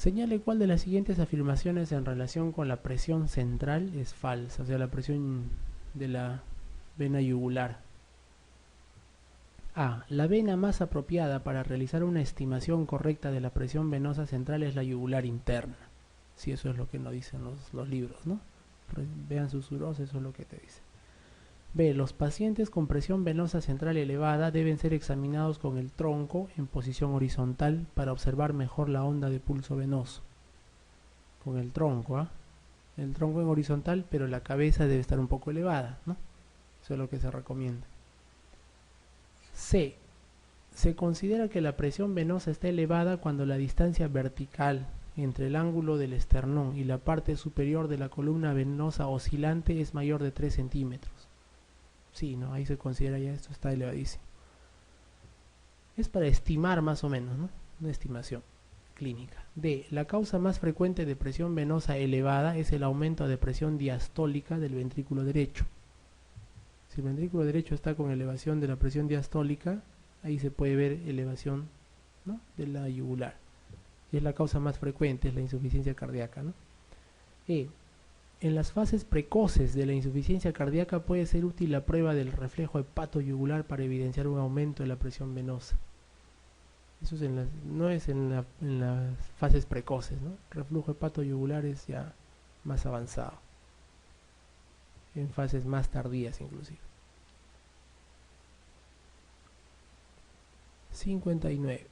Señale cuál de las siguientes afirmaciones en relación con la presión central es falsa, o sea, la presión de la vena yugular. A. La vena más apropiada para realizar una estimación correcta de la presión venosa central es la yugular interna. Si eso es lo que nos dicen los libros, ¿no? Vean sus UROS, eso es lo que te dice. B. Los pacientes con presión venosa central elevada deben ser examinados con el tronco en posición horizontal para observar mejor la onda de pulso venoso. Con el tronco, ¿ah? El tronco en horizontal, pero la cabeza debe estar un poco elevada, ¿no? Eso es lo que se recomienda. C. Se considera que la presión venosa está elevada cuando la distancia vertical entre el ángulo del esternón y la parte superior de la columna venosa oscilante es mayor de 3 centímetros. Sí, ¿no? Ahí se considera ya esto está elevadísimo. Es para estimar más o menos, ¿no? Una estimación clínica. D. La causa más frecuente de presión venosa elevada es el aumento de presión diastólica del ventrículo derecho. Si el ventrículo derecho está con elevación de la presión diastólica, ahí se puede ver elevación, ¿no?, de la yugular. Y es la causa más frecuente, es la insuficiencia cardíaca, ¿no? E. En las fases precoces de la insuficiencia cardíaca puede ser útil la prueba del reflejo hepatoyugular para evidenciar un aumento de la presión venosa. Eso es no es en las fases precoces, ¿no? Reflujo hepatoyugular es ya más avanzado, en fases más tardías inclusive. 59.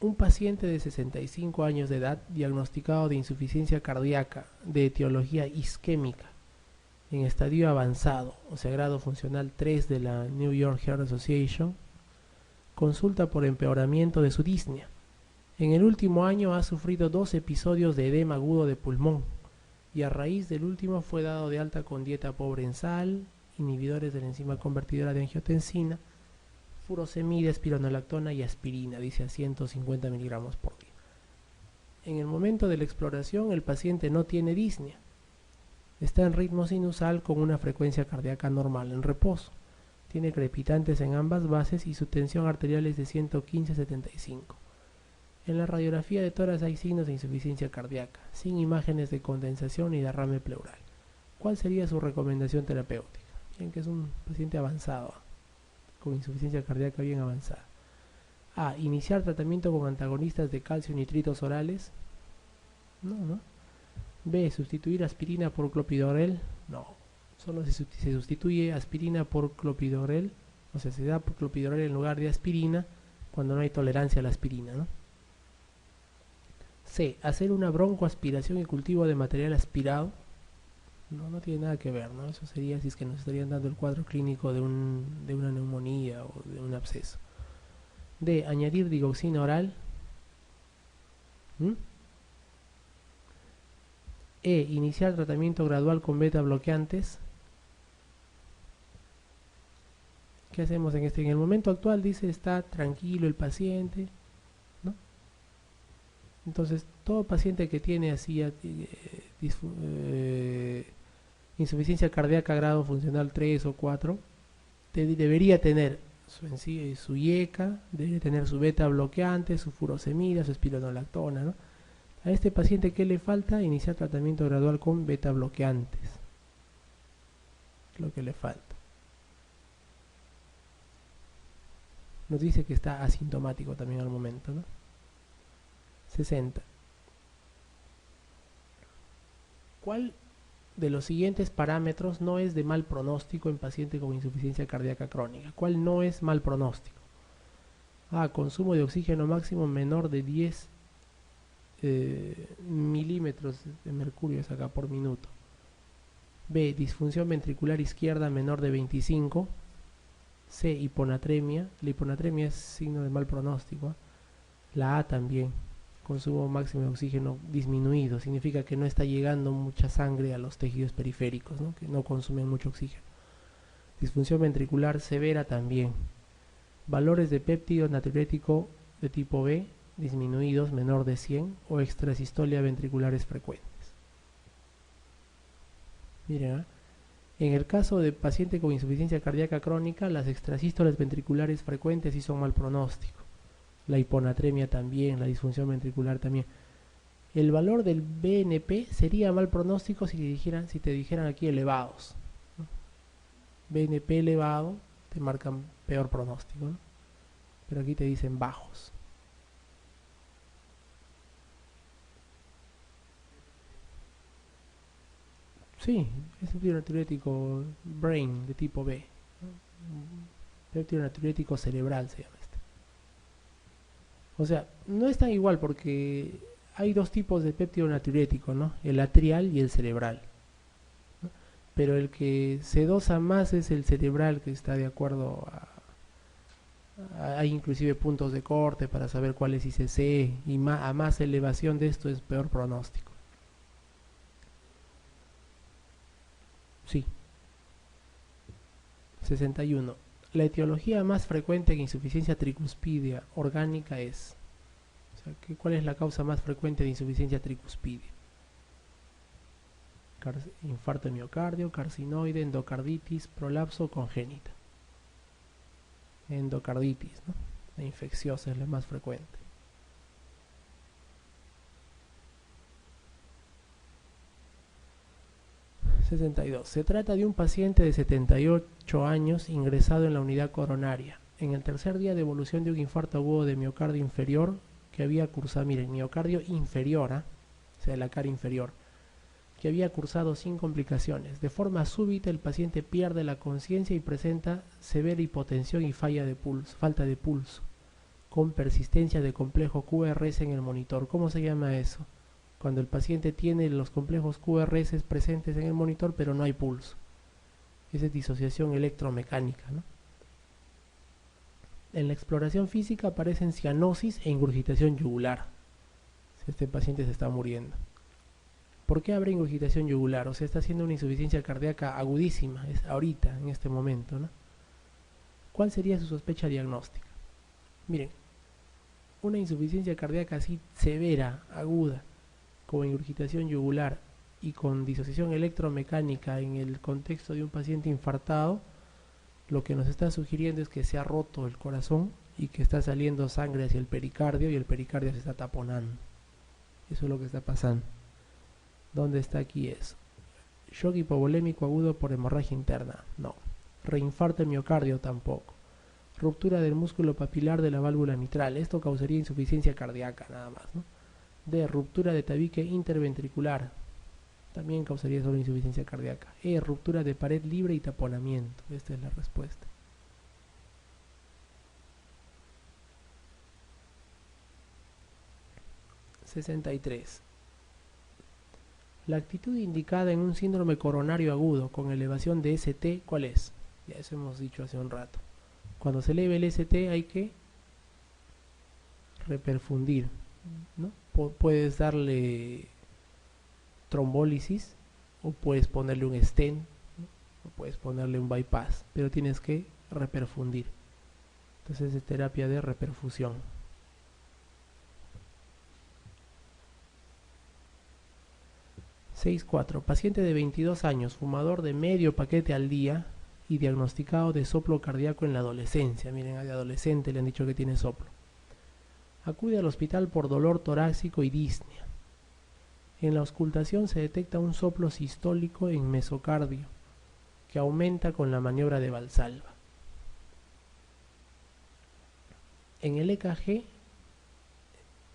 Un paciente de 65 años de edad diagnosticado de insuficiencia cardíaca de etiología isquémica en estadio avanzado, o sea, grado funcional 3 de la New York Heart Association, consulta por empeoramiento de su disnea. En el último año ha sufrido 2 episodios de edema agudo de pulmón y a raíz del último fue dado de alta con dieta pobre en sal, inhibidores de la enzima convertidora de angiotensina, furosemida, espironolactona y aspirina, dice a 150 miligramos por día. En el momento de la exploración el paciente no tiene disnea, está en ritmo sinusal con una frecuencia cardíaca normal en reposo, tiene crepitantes en ambas bases y su tensión arterial es de 115/75. En la radiografía de tórax hay signos de insuficiencia cardíaca, sin imágenes de condensación ni derrame pleural. ¿Cuál sería su recomendación terapéutica? Bien, que es un paciente avanzado, con insuficiencia cardíaca bien avanzada. A. Iniciar tratamiento con antagonistas de calcio y nitritos orales. No. B. Sustituir aspirina por clopidogrel. No. Solo se sustituye aspirina por clopidogrel, o sea, se da por clopidogrel en lugar de aspirina cuando no hay tolerancia a la aspirina, ¿no? C. Hacer una broncoaspiración y cultivo de material aspirado. No tiene nada que ver, ¿no? Eso sería si es que nos estarían dando el cuadro clínico de una neumonía o de un absceso. D. Añadir digoxina oral. E. Iniciar tratamiento gradual con beta bloqueantes. ¿Qué hacemos en el momento actual? Dice, está tranquilo el paciente, ¿no? Entonces, todo paciente que tiene así insuficiencia cardíaca grado funcional 3 o 4 debería tener su IECA, debería tener su beta bloqueante, su furosemida, su espironolactona, ¿no? A este paciente, ¿qué le falta? Iniciar tratamiento gradual con beta bloqueantes, lo que le falta. Nos dice que está asintomático también al momento, ¿no? 60. ¿Cuál de los siguientes parámetros no es de mal pronóstico en paciente con insuficiencia cardíaca crónica? ¿Cuál no es mal pronóstico? A. Consumo de oxígeno máximo menor de 10 milímetros de mercurio es acá por minuto. B. Disfunción ventricular izquierda menor de 25. C. Hiponatremia. La hiponatremia es signo de mal pronóstico. La A también. Consumo máximo de oxígeno disminuido. Significa que no está llegando mucha sangre a los tejidos periféricos, ¿no? Que no consumen mucho oxígeno. Disfunción ventricular severa también. Valores de péptido natriurético de tipo B disminuidos menor de 100 o extrasistolia ventriculares frecuentes. Miren, en el caso de paciente con insuficiencia cardíaca crónica, las extrasístoles ventriculares frecuentes sí son mal pronóstico. La hiponatremia también, la disfunción ventricular también. El valor del BNP sería mal pronóstico si te dijeran aquí elevados, ¿no? BNP elevado te marcan peor pronóstico, ¿no? Pero aquí te dicen bajos. Sí, es un péptido natriurético brain de tipo B, ¿no? Péptido natriurético cerebral se llama este. O sea, no es tan igual porque hay dos tipos de péptido natriurético, ¿no? El atrial y el cerebral, ¿no? Pero el que se dosa más es el cerebral, que está de acuerdo hay inclusive puntos de corte para saber cuál es ICC, y a más elevación de esto es peor pronóstico. Sí. 61. La etiología más frecuente en insuficiencia tricuspidia orgánica es, o sea, ¿cuál es la causa más frecuente de insuficiencia tricuspidia? Infarto de miocardio, carcinoide, endocarditis, prolapso congénita. Endocarditis, ¿no? La infecciosa es la más frecuente. 62. Se trata de un paciente de 78 años ingresado en la unidad coronaria en el tercer día de evolución de un infarto agudo de miocardio inferior que había cursado, miren, miocardio inferior, o sea, la cara inferior, que había cursado sin complicaciones. De forma súbita el paciente pierde la conciencia y presenta severa hipotensión y falta de pulso, con persistencia de complejo QRS en el monitor. ¿Cómo se llama eso? Cuando el paciente tiene los complejos QRS presentes en el monitor pero no hay pulso. Esa es disociación electromecánica, ¿no? En la exploración física aparecen cianosis e ingurgitación yugular. Este paciente se está muriendo. ¿Por qué habrá ingurgitación yugular? O sea, está haciendo una insuficiencia cardíaca agudísima, es ahorita, en este momento, ¿no? ¿Cuál sería su sospecha diagnóstica? Miren, una insuficiencia cardíaca así severa, aguda, con ingurgitación yugular y con disociación electromecánica en el contexto de un paciente infartado, lo que nos está sugiriendo es que se ha roto el corazón y que está saliendo sangre hacia el pericardio y el pericardio se está taponando. Eso es lo que está pasando. ¿Dónde está aquí eso? Shock hipovolémico agudo por hemorragia interna, no. Reinfarto de miocardio tampoco. Ruptura del músculo papilar de la válvula mitral, esto causaría insuficiencia cardíaca nada más, ¿no? D. Ruptura de tabique interventricular, también causaría solo insuficiencia cardíaca. E. Ruptura de pared libre y taponamiento, esta es la respuesta. (63) La actitud indicada en un síndrome coronario agudo con elevación de ST, ¿cuál es? Ya eso hemos dicho hace un rato. Cuando se eleve el ST hay que reperfundir, ¿no? Puedes darle trombólisis o puedes ponerle un stent, ¿no? O puedes ponerle un bypass, pero tienes que reperfundir. Entonces es terapia de reperfusión. 6.4. Paciente de 22 años, fumador de medio paquete al día y diagnosticado de soplo cardíaco en la adolescencia. Miren, de adolescente le han dicho que tiene soplo. Acude al hospital por dolor torácico y disnea. En la auscultación se detecta un soplo sistólico en mesocardio que aumenta con la maniobra de Valsalva. En el EKG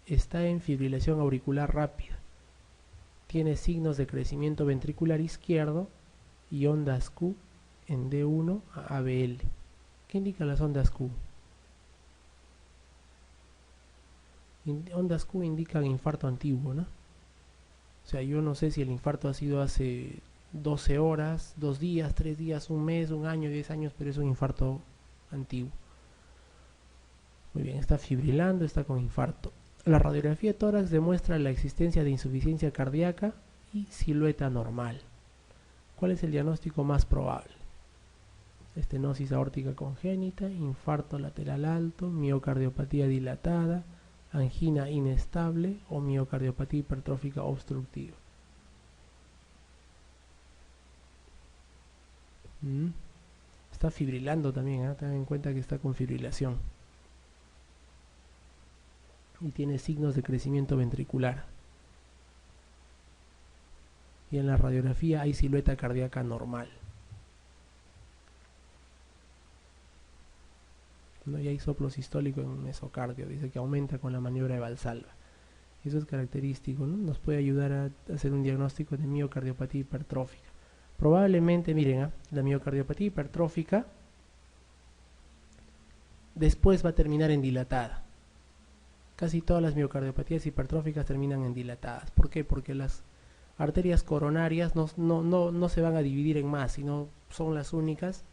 está en fibrilación auricular rápida. Tiene signos de crecimiento ventricular izquierdo y ondas Q en D1 a ABL. ¿Qué indican las ondas Q? Ondas Q indican infarto antiguo, ¿no? O sea, yo no sé si el infarto ha sido hace 12 horas, 2 días, 3 días, un mes, un año, 10 años, pero es un infarto antiguo. Muy bien, está fibrilando, está con infarto. La radiografía de tórax demuestra la existencia de insuficiencia cardíaca y silueta normal. ¿Cuál es el diagnóstico más probable? Estenosis aórtica congénita, infarto lateral alto, miocardiopatía dilatada, angina inestable o miocardiopatía hipertrófica obstructiva. Está fibrilando también, ¿eh? Ten en cuenta que está con fibrilación. Y tiene signos de crecimiento ventricular. y en la radiografía hay silueta cardíaca normal, ¿no? Y hay soplo sistólico en mesocardio, dice que aumenta con la maniobra de Valsalva. Eso es característico, ¿no? Nos puede ayudar a hacer un diagnóstico de miocardiopatía hipertrófica. Probablemente, miren, la miocardiopatía hipertrófica después va a terminar en dilatada. Casi todas las miocardiopatías hipertróficas terminan en dilatadas. ¿Por qué? Porque las arterias coronarias no se van a dividir en más, sino son las únicas.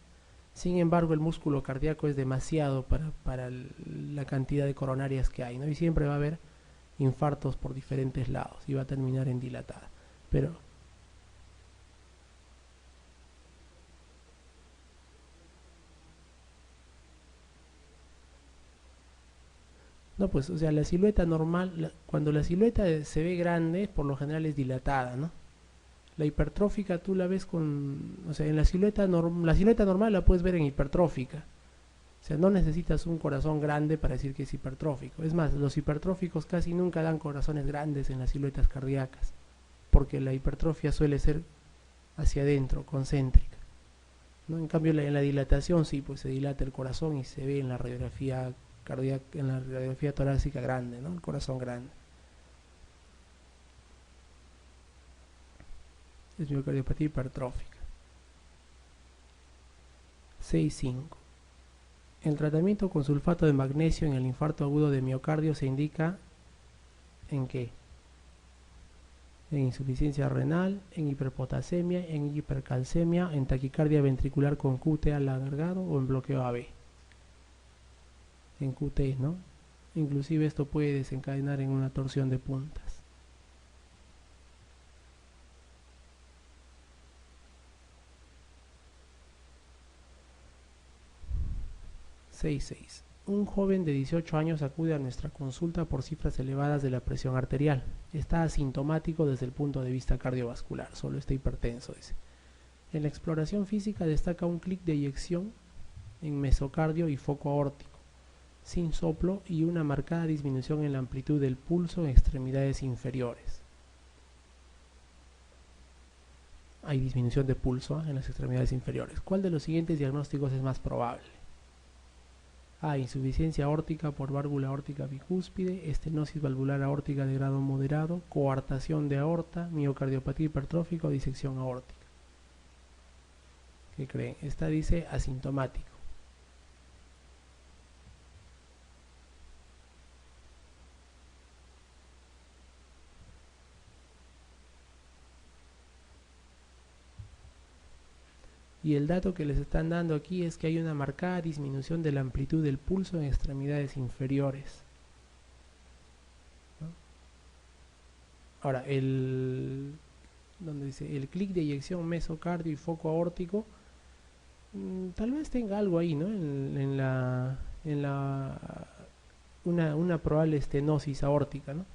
Sin embargo, el músculo cardíaco es demasiado para la cantidad de coronarias que hay, ¿no? Y siempre va a haber infartos por diferentes lados y va a terminar en dilatada. Pero no, pues, o sea, la silueta normal, cuando la silueta se ve grande, por lo general es dilatada, ¿no? La hipertrófica tú la ves con, o sea, en la silueta normal la puedes ver en hipertrófica. O sea, no necesitas un corazón grande para decir que es hipertrófico. Es más, los hipertróficos casi nunca dan corazones grandes en las siluetas cardíacas, porque la hipertrofia suele ser hacia adentro, concéntrica, ¿no? En cambio, en la dilatación sí, pues se dilata el corazón y se ve en la radiografía cardíaca, en la radiografía torácica grande, ¿no? El corazón grande. Es miocardiopatía hipertrófica. 6.5. El tratamiento con sulfato de magnesio en el infarto agudo de miocardio se indica ¿en qué? En insuficiencia renal, en hiperpotasemia, en hipercalcemia, en taquicardia ventricular con QT alargado o en bloqueo AB. En QT, ¿no? Inclusive esto puede desencadenar en una torsión de puntas. 6.6. Un joven de 18 años acude a nuestra consulta por cifras elevadas de la presión arterial. Está asintomático desde el punto de vista cardiovascular, solo está hipertenso, dice. En la exploración física destaca un clic de eyección en mesocardio y foco aórtico, sin soplo y una marcada disminución en la amplitud del pulso en extremidades inferiores. Hay disminución de pulso en las extremidades inferiores. ¿Cuál de los siguientes diagnósticos es más probable? A. Insuficiencia aórtica por válvula aórtica bicúspide, estenosis valvular aórtica de grado moderado, coartación de aorta, miocardiopatía hipertrófica o disección aórtica. ¿Qué creen? Esta dice asintomático. Y el dato que les están dando aquí es que hay una marcada disminución de la amplitud del pulso en extremidades inferiores, ¿no? Ahora, donde dice el clic de eyección mesocardio y foco aórtico, tal vez tenga algo ahí, ¿no? Una probable estenosis aórtica, ¿no?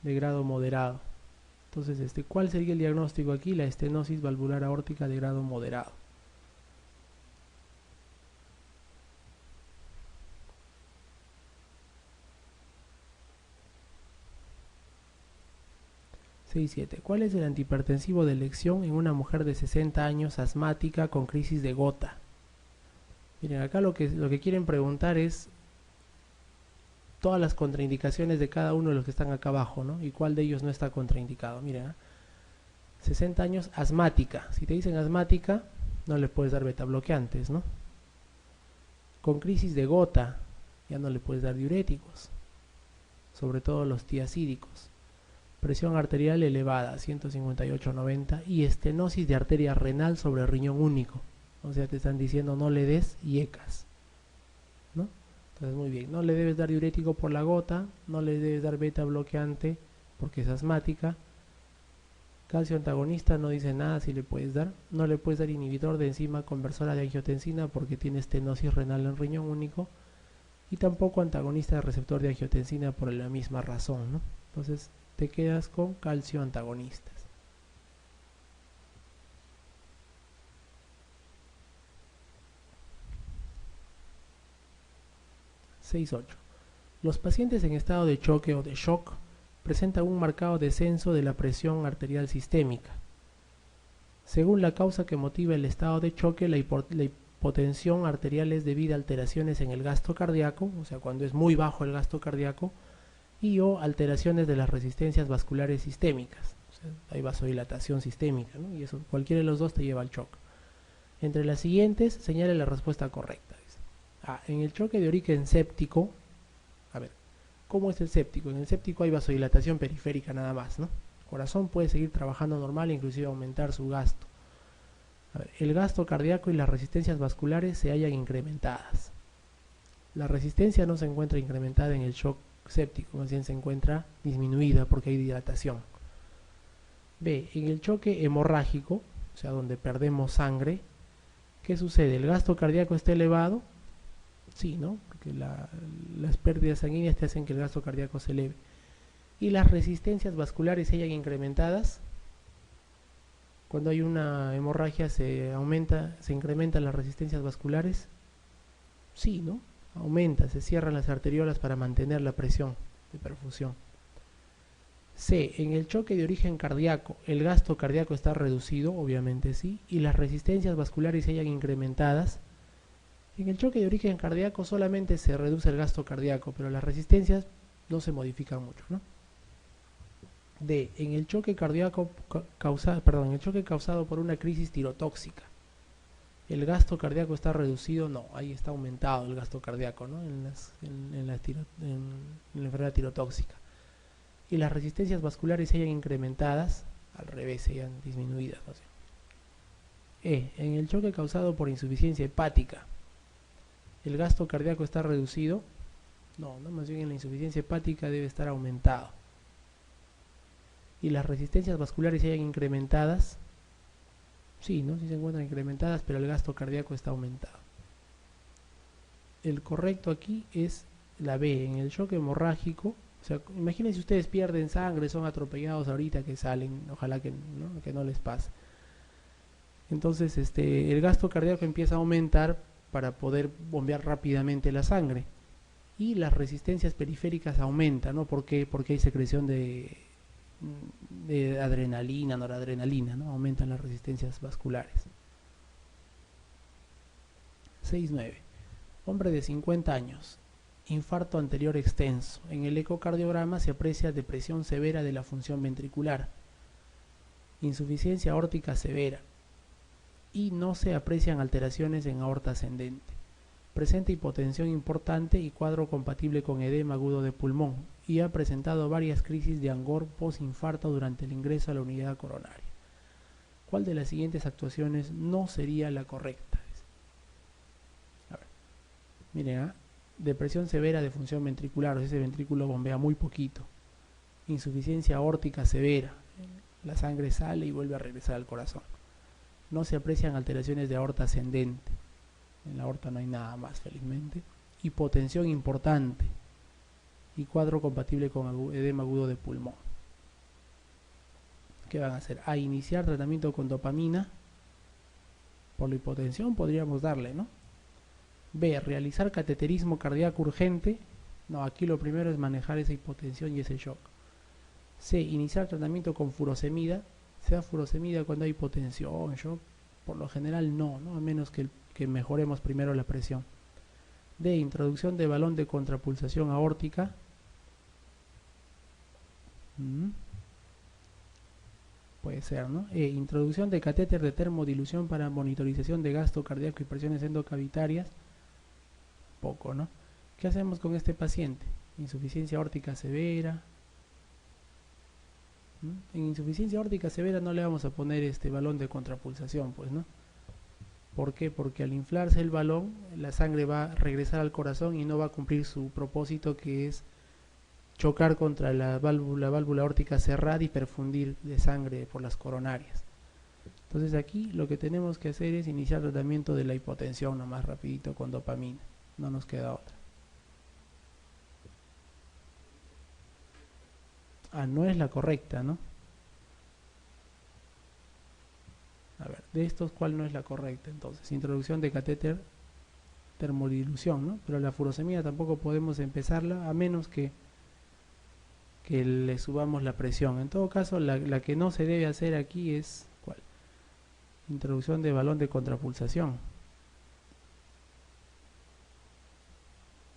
De grado moderado. Entonces, ¿cuál sería el diagnóstico aquí? La estenosis valvular aórtica de grado moderado. ¿Cuál es el antihipertensivo de elección en una mujer de 60 años asmática con crisis de gota? Miren, acá lo que quieren preguntar es todas las contraindicaciones de cada uno de los que están acá abajo, ¿no? Y cuál de ellos no está contraindicado. Miren, 60 años asmática. Si te dicen asmática, no le puedes dar beta bloqueantes, ¿no? Con crisis de gota, ya no le puedes dar diuréticos, sobre todo los tiacídicos. Presión arterial elevada, 158/90, y estenosis de arteria renal sobre riñón único. O sea, te están diciendo no le des IECAS, ¿no? Entonces, muy bien, no le debes dar diurético por la gota, no le debes dar beta bloqueante porque es asmática. Calcio antagonista no dice nada si le puedes dar. No le puedes dar inhibidor de enzima conversora de angiotensina porque tiene estenosis renal en riñón único. Y tampoco antagonista de receptor de angiotensina por la misma razón, ¿no? Entonces te quedas con calcio antagonistas. 6.8. Los pacientes en estado de choque o de shock presentan un marcado descenso de la presión arterial sistémica. Según la causa que motiva el estado de choque, la hipotensión arterial es debida a alteraciones en el gasto cardíaco, o sea, cuando es muy bajo el gasto cardíaco, y o alteraciones de las resistencias vasculares sistémicas. O sea, hay vasodilatación sistémica, ¿no? Y eso, cualquiera de los dos te lleva al shock. Entre las siguientes, señale la respuesta correcta. En el choque de origen séptico, a ver, ¿cómo es el séptico? En el séptico hay vasodilatación periférica nada más, ¿no? El corazón puede seguir trabajando normal e inclusive aumentar su gasto. A ver, el gasto cardíaco y las resistencias vasculares se hallan incrementadas. La resistencia no se encuentra incrementada en el shock séptico, más bien se encuentra disminuida porque hay dilatación. B, en el choque hemorrágico, o sea, donde perdemos sangre, ¿qué sucede? ¿El gasto cardíaco está elevado? Sí, ¿no? Porque las pérdidas sanguíneas te hacen que el gasto cardíaco se eleve. ¿Y las resistencias vasculares se hayan incrementadas? Cuando hay una hemorragia se incrementan las resistencias vasculares. Sí, ¿no? Aumenta, se cierran las arteriolas para mantener la presión de perfusión. C, en el choque de origen cardíaco, ¿el gasto cardíaco está reducido? Obviamente sí. ¿Y las resistencias vasculares se hayan incrementadas? En el choque de origen cardíaco solamente se reduce el gasto cardíaco, pero las resistencias no se modifican mucho, ¿no? D, en el choque cardíaco en el choque causado por una crisis tirotóxica, ¿el gasto cardíaco está reducido? No, ahí está aumentado el gasto cardíaco, ¿no? En la enfermedad tirotóxica. Y las resistencias vasculares se hayan incrementadas, al revés, se hayan disminuidas, ¿no? E, en el choque causado por insuficiencia hepática, ¿el gasto cardíaco está reducido? No, más bien en la insuficiencia hepática debe estar aumentado. ¿Y las resistencias vasculares se hayan incrementadas? Sí, ¿no? Sí se encuentran incrementadas, pero el gasto cardíaco está aumentado. El correcto aquí es la B, en el choque hemorrágico. O sea, imagínense ustedes pierden sangre, son atropellados ahorita que salen, ojalá que no les pase. Entonces, el gasto cardíaco empieza a aumentar para poder bombear rápidamente la sangre. Y las resistencias periféricas aumentan, ¿no? ¿Por qué? Porque hay secreción de adrenalina, noradrenalina, ¿no? Aumentan las resistencias vasculares. 6.9. Hombre de 50 años. Infarto anterior extenso. En el ecocardiograma se aprecia depresión severa de la función ventricular, insuficiencia aórtica severa y no se aprecian alteraciones en aorta ascendente. Presenta hipotensión importante y cuadro compatible con edema agudo de pulmón y ha presentado varias crisis de angor postinfarto durante el ingreso a la unidad coronaria. ¿Cuál de las siguientes actuaciones no sería la correcta? A ver, miren, depresión severa de función ventricular, o sea, ese ventrículo bombea muy poquito. Insuficiencia aórtica severa, la sangre sale y vuelve a regresar al corazón. No se aprecian alteraciones de aorta ascendente, en la aorta no hay nada más, felizmente. Hipotensión importante y cuadro compatible con edema agudo de pulmón. ¿Qué van a hacer? A iniciar tratamiento con dopamina. Por la hipotensión podríamos darle, ¿no? B, realizar cateterismo cardíaco urgente. No, aquí lo primero es manejar esa hipotensión y ese shock. C, iniciar tratamiento con furosemida. Sea furosemida cuando hay hipotensión, shock. Por lo general no, a menos que mejoremos primero la presión. D, introducción de balón de contrapulsación aórtica. Puede ser, ¿no? E, introducción de catéter de termodilución para monitorización de gasto cardíaco y presiones endocavitarias. Poco, ¿no? ¿Qué hacemos con este paciente? Insuficiencia aórtica severa. En insuficiencia aórtica severa no le vamos a poner balón de contrapulsación, pues, ¿no? ¿Por qué? Porque al inflarse el balón, la sangre va a regresar al corazón y no va a cumplir su propósito, que es chocar contra la válvula aórtica cerrada y perfundir de sangre por las coronarias. Entonces aquí lo que tenemos que hacer es iniciar tratamiento de la hipotensión nomás rapidito con dopamina, no nos queda otra. No es la correcta, ¿no? A ver, de estos, ¿cuál no es la correcta? Entonces, introducción de catéter, termodilución, ¿no? Pero la furosemida tampoco podemos empezarla a menos que que le subamos la presión. En todo caso, la que no se debe hacer aquí es, ¿cuál? Introducción de balón de contrapulsación.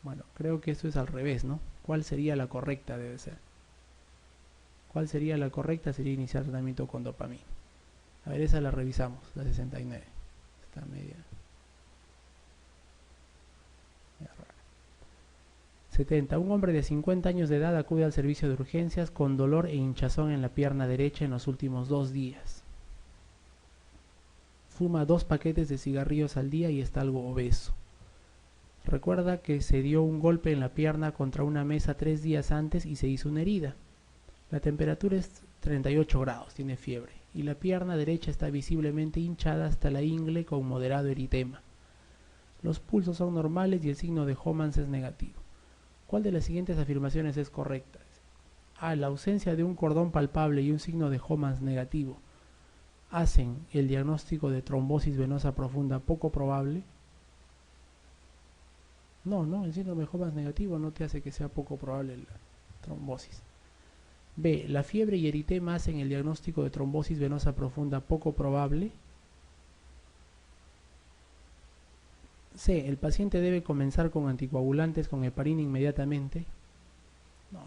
Bueno, creo que esto es al revés, ¿no? ¿Cuál sería la correcta? Debe ser. ¿Cuál sería la correcta? Sería iniciar tratamiento con dopamina. A ver, esa la revisamos, la 69. Está media rara. 70. Un hombre de 50 años de edad acude al servicio de urgencias con dolor e hinchazón en la pierna derecha en los últimos 2 días. Fuma 2 paquetes de cigarrillos al día y está algo obeso. Recuerda que se dio un golpe en la pierna contra una mesa 3 días antes y se hizo una herida. La temperatura es 38 grados, tiene fiebre, y la pierna derecha está visiblemente hinchada hasta la ingle con moderado eritema. Los pulsos son normales y el signo de Homans es negativo. ¿Cuál de las siguientes afirmaciones es correcta? A. La ausencia de un cordón palpable y un signo de Homans negativo hacen el diagnóstico de trombosis venosa profunda poco probable. No, el síndrome de Homans negativo no te hace que sea poco probable la trombosis. B. La fiebre y eritema hacen el diagnóstico de trombosis venosa profunda poco probable. C. El paciente debe comenzar con anticoagulantes con heparina inmediatamente. No.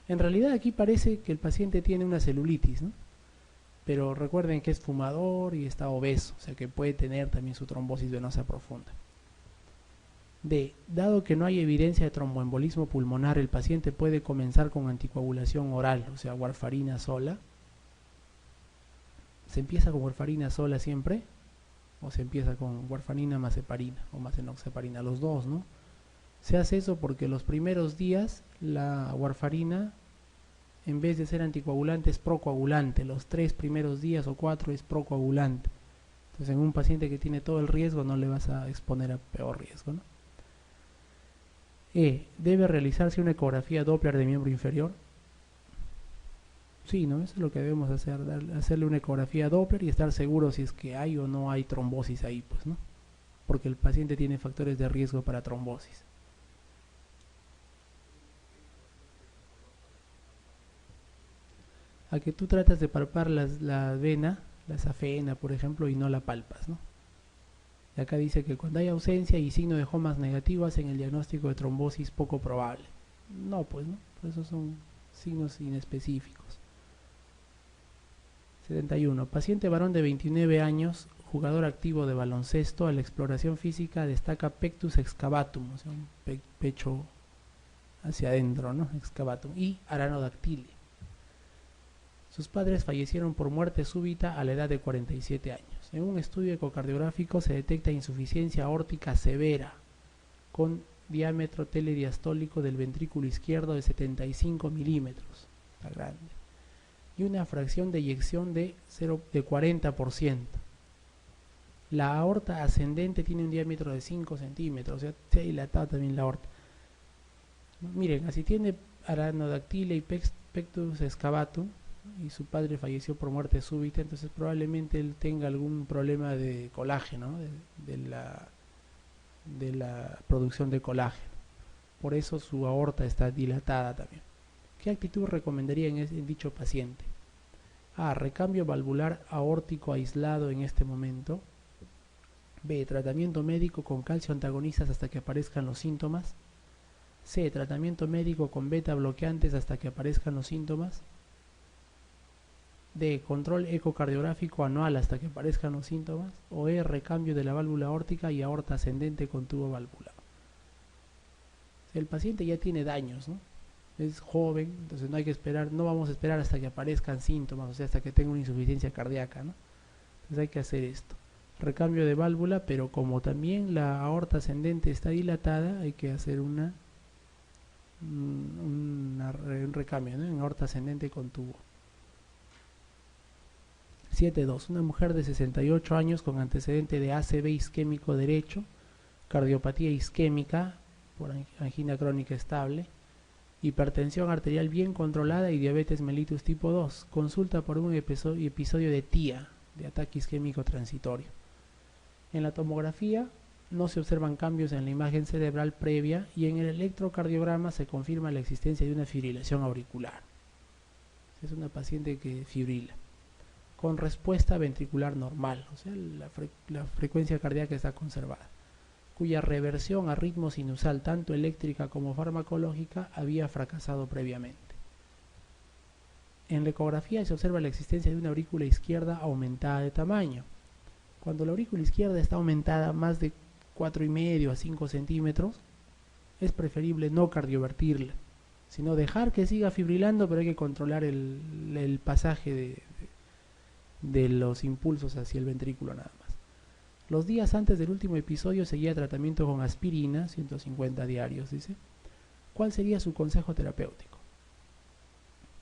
En realidad aquí parece que el paciente tiene una celulitis, ¿no? Pero recuerden que es fumador y está obeso, o sea que puede tener también su trombosis venosa profunda. D. Dado que no hay evidencia de tromboembolismo pulmonar, el paciente puede comenzar con anticoagulación oral, o sea, warfarina sola. ¿Se empieza con warfarina sola siempre? ¿O se empieza con warfarina más heparina o más enoxaparina? Los dos, ¿no? Se hace eso porque los primeros días la warfarina, en vez de ser anticoagulante, es procoagulante. Los 3 primeros días o 4 es procoagulante. Entonces, en un paciente que tiene todo el riesgo, no le vas a exponer a peor riesgo, ¿no? E. ¿Debe realizarse una ecografía Doppler de miembro inferior? Sí, ¿no? Eso es lo que debemos hacer, hacerle una ecografía Doppler y estar seguros si es que hay o no hay trombosis ahí, pues, ¿no? Porque el paciente tiene factores de riesgo para trombosis. A que tú tratas de palpar la vena, la safena, por ejemplo, y no la palpas, ¿no? Y acá dice que cuando hay ausencia y signo de Homans negativo hacen el diagnóstico de trombosis poco probable. No, pues no, por eso son signos inespecíficos. 71. Paciente varón de 29 años, jugador activo de baloncesto, a la exploración física destaca pectus excavatum, o sea, un pecho hacia adentro, ¿no? Excavatum, y aranodactile. Sus padres fallecieron por muerte súbita a la edad de 47 años. En un estudio ecocardiográfico se detecta insuficiencia aórtica severa con diámetro telediastólico del ventrículo izquierdo de 75 milímetros, está grande, y una fracción de eyección de 40%. La aorta ascendente tiene un diámetro de 5 centímetros, o sea, se ha dilatado también la aorta. Miren, así tiene aranodactile y pectus excavatum, y su padre falleció por muerte súbita, entonces probablemente él tenga algún problema de colágeno, de la producción de colágeno. Por eso su aorta está dilatada también. ¿Qué actitud recomendaría en dicho paciente? A. Recambio valvular aórtico aislado en este momento. B. Tratamiento médico con calcio antagonistas hasta que aparezcan los síntomas. C. Tratamiento médico con beta bloqueantes hasta que aparezcan los síntomas. D. Control ecocardiográfico anual hasta que aparezcan los síntomas. O E. Recambio de la válvula aórtica y aorta ascendente con tubo valvular. El paciente ya tiene daños, ¿no? Es joven, entonces no hay que esperar, no vamos a esperar hasta que aparezcan síntomas, o sea, hasta que tenga una insuficiencia cardíaca, ¿no? Entonces hay que hacer esto. Recambio de válvula, pero como también la aorta ascendente está dilatada, hay que hacer un recambio, ¿no? En aorta ascendente con tubo. 7.2. Una mujer de 68 años con antecedente de ACV isquémico derecho, cardiopatía isquémica por angina crónica estable, hipertensión arterial bien controlada y diabetes mellitus tipo 2. Consulta por un episodio de TIA, de ataque isquémico transitorio. En la tomografía no se observan cambios en la imagen cerebral previa y en el electrocardiograma se confirma la existencia de una fibrilación auricular. Es una paciente que fibrila con respuesta ventricular normal, o sea, la frecuencia cardíaca está conservada, cuya reversión a ritmo sinusal, tanto eléctrica como farmacológica, había fracasado previamente. En la ecografía se observa la existencia de una aurícula izquierda aumentada de tamaño. Cuando la aurícula izquierda está aumentada más de 4,5 a 5 centímetros, es preferible no cardiovertirla, sino dejar que siga fibrilando, pero hay que controlar el pasaje de los impulsos hacia el ventrículo nada más. Los días antes del último episodio seguía tratamiento con aspirina, 150 diarios, dice. ¿Cuál sería su consejo terapéutico?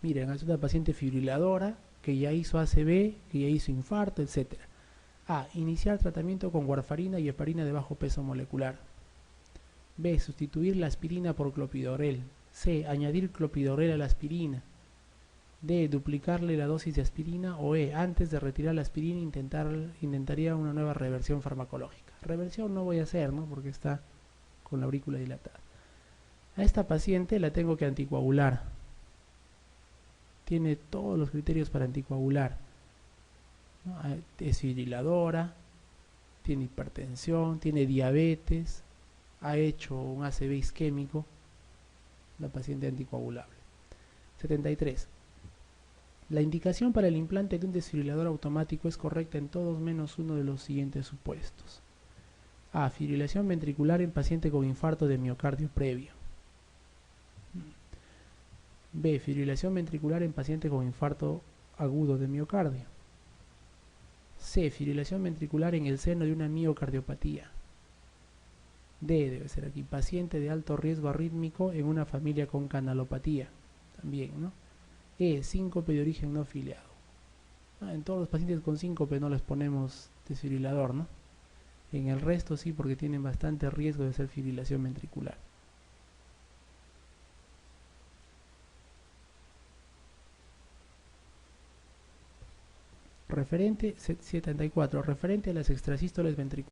Miren, es una paciente fibriladora que ya hizo ACV, que ya hizo infarto, etc. A. Iniciar tratamiento con warfarina y heparina de bajo peso molecular. B. Sustituir la aspirina por clopidogrel. C. Añadir clopidogrel a la aspirina. D. Duplicarle la dosis de aspirina. O E. Antes de retirar la aspirina intentaría una nueva reversión farmacológica. Reversión no voy a hacer, ¿no? Porque está con la aurícula dilatada. A esta paciente la tengo que anticoagular. Tiene todos los criterios para anticoagular, ¿no? Es fibriladora, tiene hipertensión, tiene diabetes, ha hecho un ACV isquémico, la paciente anticoagulable. 73. La indicación para el implante de un desfibrilador automático es correcta en todos menos uno de los siguientes supuestos. A. Fibrilación ventricular en paciente con infarto de miocardio previo. B. Fibrilación ventricular en paciente con infarto agudo de miocardio. C. Fibrilación ventricular en el seno de una miocardiopatía. D. Debe ser aquí, paciente de alto riesgo arrítmico en una familia con canalopatía. También, ¿no? E. Síncope de origen no filiado. En todos los pacientes con síncope no les ponemos desfibrilador, ¿no? En el resto sí, porque tienen bastante riesgo de ser fibrilación ventricular. Referente 74. Referente a las extrasístoles ventriculares.